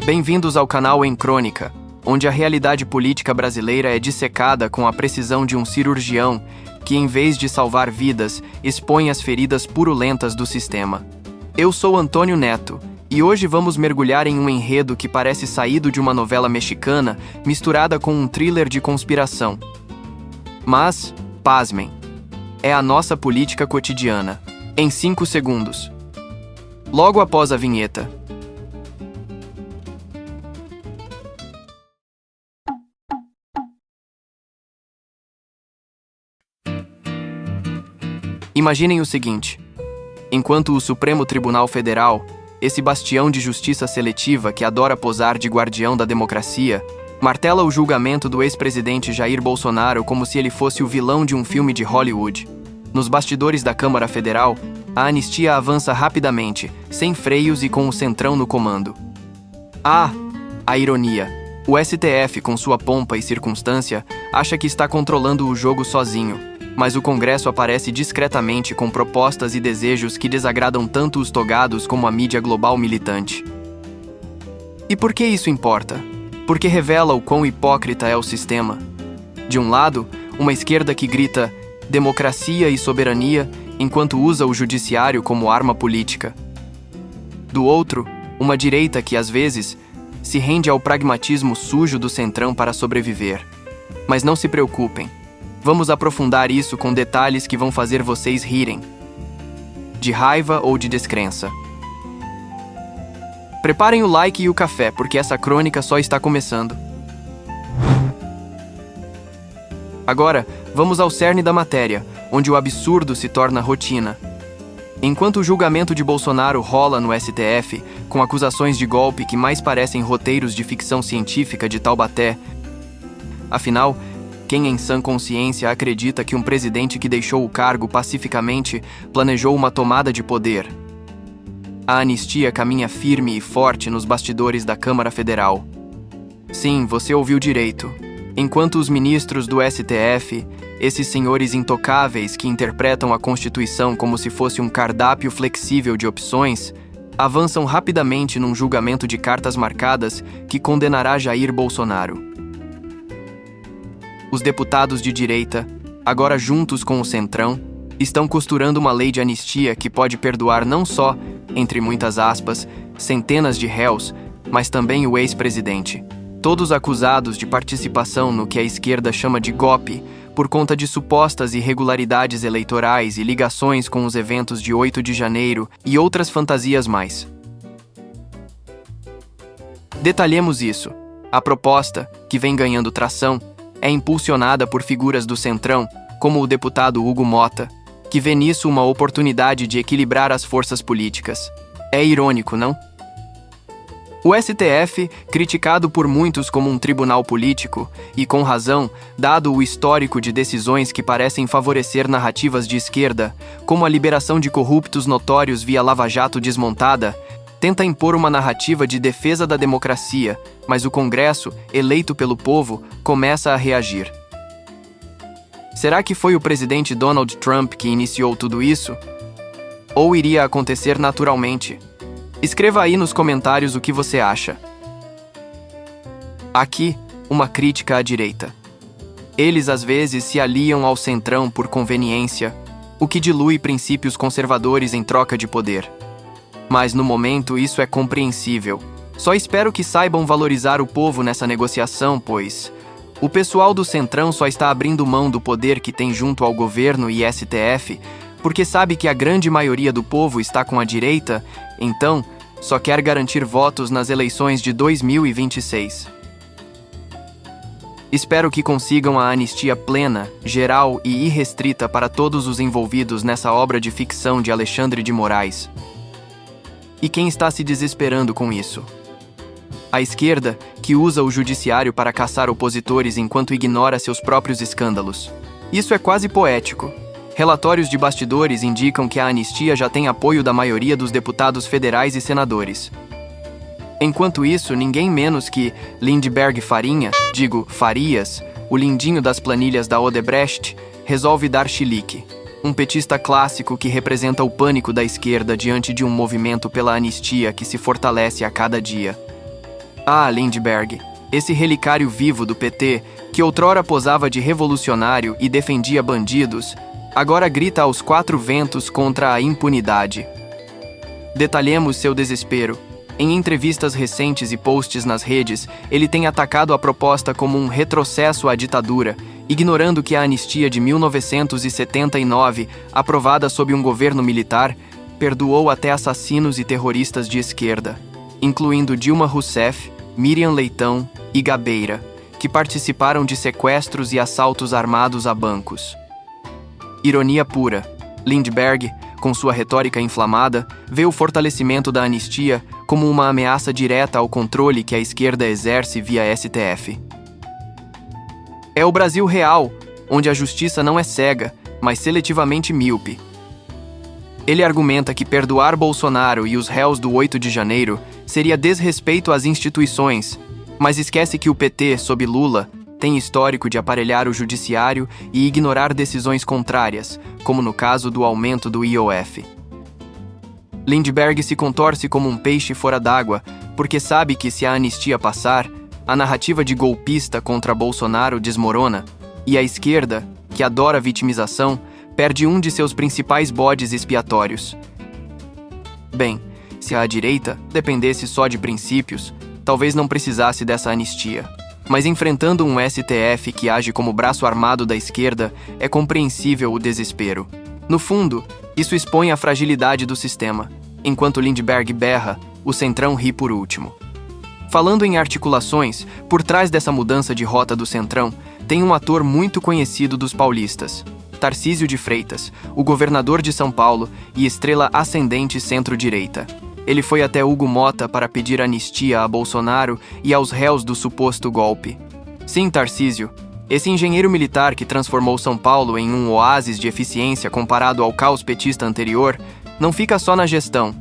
Bem-vindos ao canal Em Crônica, onde a realidade política brasileira é dissecada com a precisão de um cirurgião que, em vez de salvar vidas, expõe as feridas purulentas do sistema. Eu sou Antônio Neto, e hoje vamos mergulhar em um enredo que parece saído de uma novela mexicana misturada com um thriller de conspiração. Mas, pasmem, é a nossa política cotidiana, em 5 segundos. Logo após a vinheta. Imaginem o seguinte: enquanto o Supremo Tribunal Federal, esse bastião de justiça seletiva que adora posar de guardião da democracia, martela o julgamento do ex-presidente Jair Bolsonaro como se ele fosse o vilão de um filme de Hollywood. Nos bastidores da Câmara Federal, a anistia avança rapidamente, sem freios e com o Centrão no comando. Ah, a ironia! O STF, com sua pompa e circunstância, acha que está controlando o jogo sozinho, mas o Congresso aparece discretamente com propostas e desejos que desagradam tanto os togados como a mídia global militante. E por que isso importa? Porque revela o quão hipócrita é o sistema. De um lado, uma esquerda que grita democracia e soberania enquanto usa o judiciário como arma política. Do outro, uma direita que, às vezes, se rende ao pragmatismo sujo do Centrão para sobreviver. Mas não se preocupem. Vamos aprofundar isso com detalhes que vão fazer vocês rirem. De raiva ou de descrença. Preparem o like e o café, porque essa crônica só está começando. Agora, vamos ao cerne da matéria, onde o absurdo se torna rotina. Enquanto o julgamento de Bolsonaro rola no STF, com acusações de golpe que mais parecem roteiros de ficção científica de Taubaté, afinal, quem em sã consciência acredita que um presidente que deixou o cargo pacificamente planejou uma tomada de poder? A anistia caminha firme e forte nos bastidores da Câmara Federal. Sim, você ouviu direito. Enquanto os ministros do STF, esses senhores intocáveis que interpretam a Constituição como se fosse um cardápio flexível de opções, avançam rapidamente num julgamento de cartas marcadas que condenará Jair Bolsonaro. Os deputados de direita, agora juntos com o Centrão, estão costurando uma lei de anistia que pode perdoar não só, entre muitas aspas, centenas de réus, mas também o ex-presidente. Todos acusados de participação no que a esquerda chama de golpe, por conta de supostas irregularidades eleitorais e ligações com os eventos de 8 de janeiro e outras fantasias mais. Detalhemos isso. A proposta, que vem ganhando tração, é impulsionada por figuras do Centrão, como o deputado Hugo Mota, que vê nisso uma oportunidade de equilibrar as forças políticas. É irônico, não? O STF, criticado por muitos como um tribunal político, e com razão, dado o histórico de decisões que parecem favorecer narrativas de esquerda, como a liberação de corruptos notórios via Lava Jato desmontada, tenta impor uma narrativa de defesa da democracia, mas o Congresso, eleito pelo povo, começa a reagir. Será que foi o presidente Donald Trump que iniciou tudo isso? Ou iria acontecer naturalmente? Escreva aí nos comentários o que você acha. Aqui, uma crítica à direita. Eles às vezes se aliam ao Centrão por conveniência, o que dilui princípios conservadores em troca de poder. Mas no momento isso é compreensível. Só espero que saibam valorizar o povo nessa negociação, pois o pessoal do Centrão só está abrindo mão do poder que tem junto ao governo e STF, porque sabe que a grande maioria do povo está com a direita, então só quer garantir votos nas eleições de 2026. Espero que consigam a anistia plena, geral e irrestrita para todos os envolvidos nessa obra de ficção de Alexandre de Moraes. E quem está se desesperando com isso? A esquerda, que usa o judiciário para caçar opositores enquanto ignora seus próprios escândalos. Isso é quase poético. Relatórios de bastidores indicam que a anistia já tem apoio da maioria dos deputados federais e senadores. Enquanto isso, ninguém menos que Lindbergh Farias, o lindinho das planilhas da Odebrecht, resolve dar chilique. Um petista clássico que representa o pânico da esquerda diante de um movimento pela anistia que se fortalece a cada dia. Ah, Lindbergh, esse relicário vivo do PT, que outrora posava de revolucionário e defendia bandidos, agora grita aos quatro ventos contra a impunidade. Detalhemos seu desespero. Em entrevistas recentes e posts nas redes, ele tem atacado a proposta como um retrocesso à ditadura, ignorando que a anistia de 1979, aprovada sob um governo militar, perdoou até assassinos e terroristas de esquerda, incluindo Dilma Rousseff, Miriam Leitão e Gabeira, que participaram de sequestros e assaltos armados a bancos. Ironia pura. Lindbergh, com sua retórica inflamada, vê o fortalecimento da anistia como uma ameaça direta ao controle que a esquerda exerce via STF. É o Brasil real, onde a justiça não é cega, mas seletivamente míope. Ele argumenta que perdoar Bolsonaro e os réus do 8 de janeiro seria desrespeito às instituições, mas esquece que o PT, sob Lula, tem histórico de aparelhar o judiciário e ignorar decisões contrárias, como no caso do aumento do IOF. Lindbergh se contorce como um peixe fora d'água, porque sabe que se a anistia passar, a narrativa de golpista contra Bolsonaro desmorona, e a esquerda, que adora a vitimização, perde um de seus principais bodes expiatórios. Bem, se a direita dependesse só de princípios, talvez não precisasse dessa anistia. Mas enfrentando um STF que age como braço armado da esquerda, é compreensível o desespero. No fundo, isso expõe a fragilidade do sistema. Enquanto Lindbergh berra, o Centrão ri por último. Falando em articulações, por trás dessa mudança de rota do Centrão, tem um ator muito conhecido dos paulistas, Tarcísio de Freitas, o governador de São Paulo e estrela ascendente centro-direita. Ele foi até Hugo Mota para pedir anistia a Bolsonaro e aos réus do suposto golpe. Sim, Tarcísio, esse engenheiro militar que transformou São Paulo em um oásis de eficiência comparado ao caos petista anterior, não fica só na gestão.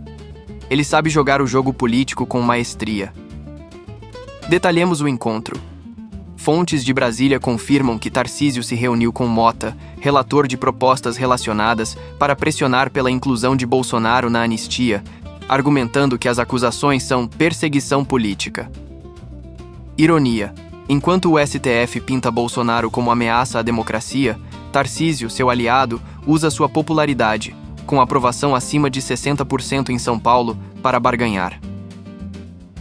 Ele sabe jogar o jogo político com maestria. Detalhemos o encontro. Fontes de Brasília confirmam que Tarcísio se reuniu com Mota, relator de propostas relacionadas, para pressionar pela inclusão de Bolsonaro na anistia, argumentando que as acusações são perseguição política. Ironia. Enquanto o STF pinta Bolsonaro como ameaça à democracia, Tarcísio, seu aliado, usa sua popularidade, com aprovação acima de 60% em São Paulo, para barganhar.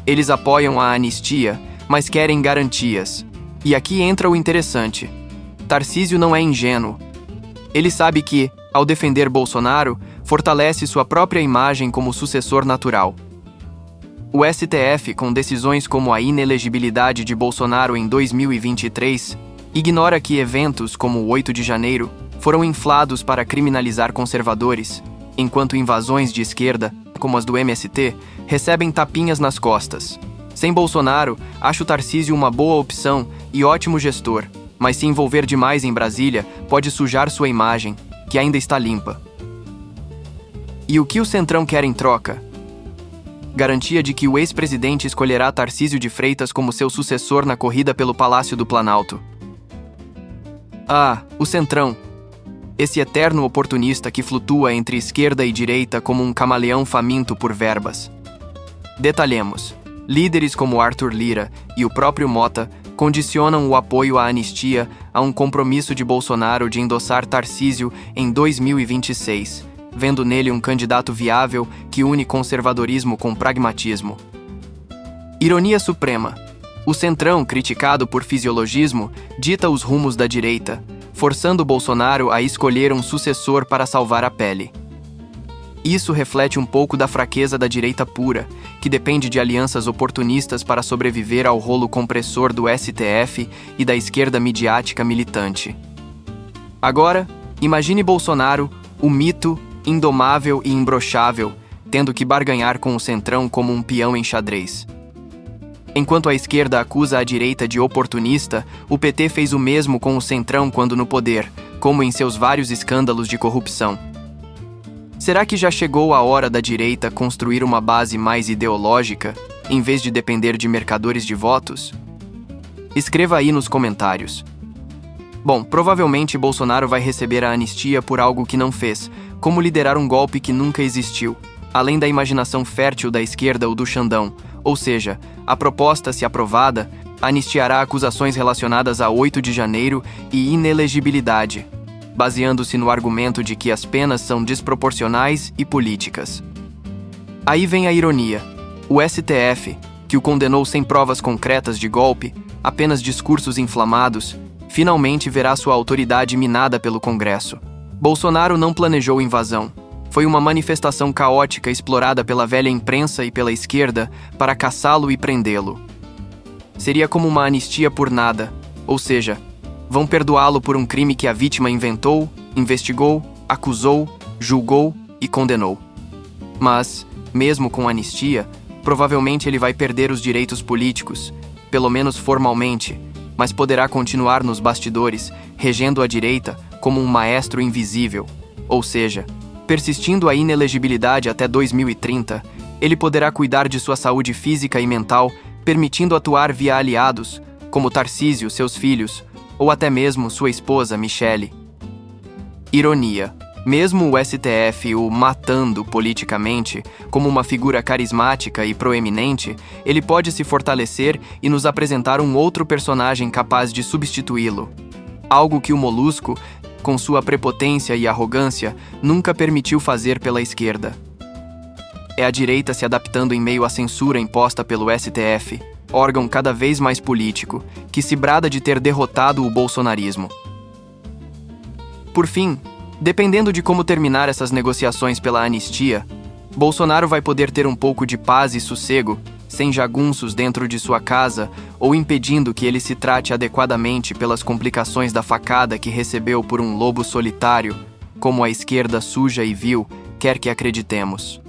Eles apoiam a anistia, mas querem garantias. E aqui entra o interessante. Tarcísio não é ingênuo. Ele sabe que, ao defender Bolsonaro, fortalece sua própria imagem como sucessor natural. O STF, com decisões como a inelegibilidade de Bolsonaro em 2023, ignora que eventos como o 8 de janeiro foram inflados para criminalizar conservadores, enquanto invasões de esquerda, como as do MST, recebem tapinhas nas costas. Sem Bolsonaro, acho Tarcísio uma boa opção e ótimo gestor, mas se envolver demais em Brasília pode sujar sua imagem, que ainda está limpa. E o que o Centrão quer em troca? Garantia de que o ex-presidente escolherá Tarcísio de Freitas como seu sucessor na corrida pelo Palácio do Planalto. Ah, o Centrão. Esse eterno oportunista que flutua entre esquerda e direita como um camaleão faminto por verbas. Detalhemos. Líderes como Arthur Lira e o próprio Mota condicionam o apoio à anistia a um compromisso de Bolsonaro de endossar Tarcísio em 2026, vendo nele um candidato viável que une conservadorismo com pragmatismo. Ironia suprema. O Centrão, criticado por fisiologismo, dita os rumos da direita, forçando Bolsonaro a escolher um sucessor para salvar a pele. Isso reflete um pouco da fraqueza da direita pura, que depende de alianças oportunistas para sobreviver ao rolo compressor do STF e da esquerda midiática militante. Agora, imagine Bolsonaro, o mito, indomável e imbrochável, tendo que barganhar com o Centrão como um peão em xadrez. Enquanto a esquerda acusa a direita de oportunista, o PT fez o mesmo com o Centrão quando no poder, como em seus vários escândalos de corrupção. Será que já chegou a hora da direita construir uma base mais ideológica, em vez de depender de mercadores de votos? Escreva aí nos comentários. Bom, provavelmente Bolsonaro vai receber a anistia por algo que não fez, como liderar um golpe que nunca existiu. além da imaginação fértil da esquerda ou do Xandão, ou seja, a proposta, se aprovada, anistiará acusações relacionadas a 8 de janeiro e inelegibilidade, baseando-se no argumento de que as penas são desproporcionais e políticas. Aí vem a ironia. O STF, que o condenou sem provas concretas de golpe, apenas discursos inflamados, finalmente verá sua autoridade minada pelo Congresso. Bolsonaro não planejou invasão. Foi uma manifestação caótica explorada pela velha imprensa e pela esquerda para caçá-lo e prendê-lo. Seria como uma anistia por nada, ou seja, vão perdoá-lo por um crime que a vítima inventou, investigou, acusou, julgou e condenou. Mas, mesmo com anistia, provavelmente ele vai perder os direitos políticos, pelo menos formalmente, mas poderá continuar nos bastidores, regendo a direita como um maestro invisível, ou seja, persistindo a inelegibilidade até 2030, ele poderá cuidar de sua saúde física e mental, permitindo atuar via aliados, como Tarcísio, seus filhos, ou até mesmo sua esposa, Michele. Ironia. Mesmo o STF o matando politicamente, como uma figura carismática e proeminente, ele pode se fortalecer e nos apresentar um outro personagem capaz de substituí-lo. Algo que o Molusco, com sua prepotência e arrogância, nunca permitiu fazer pela esquerda. É a direita se adaptando em meio à censura imposta pelo STF, órgão cada vez mais político, que se brada de ter derrotado o bolsonarismo. Por fim, dependendo de como terminar essas negociações pela anistia, Bolsonaro vai poder ter um pouco de paz e sossego, sem jagunços dentro de sua casa ou impedindo que ele se trate adequadamente pelas complicações da facada que recebeu por um lobo solitário, como a esquerda suja e vil quer que acreditemos.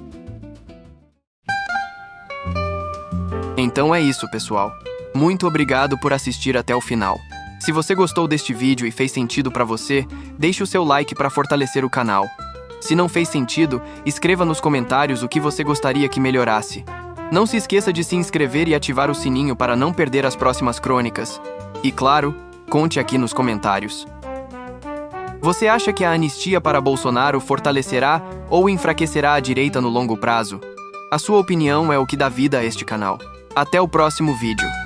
Então é isso, pessoal. Muito obrigado por assistir até o final. Se você gostou deste vídeo e fez sentido para você, deixe o seu like para fortalecer o canal. Se não fez sentido, escreva nos comentários o que você gostaria que melhorasse. Não se esqueça de se inscrever e ativar o sininho para não perder as próximas crônicas. E claro, conte aqui nos comentários. Você acha que a anistia para Bolsonaro fortalecerá ou enfraquecerá a direita no longo prazo? A sua opinião é o que dá vida a este canal. Até o próximo vídeo.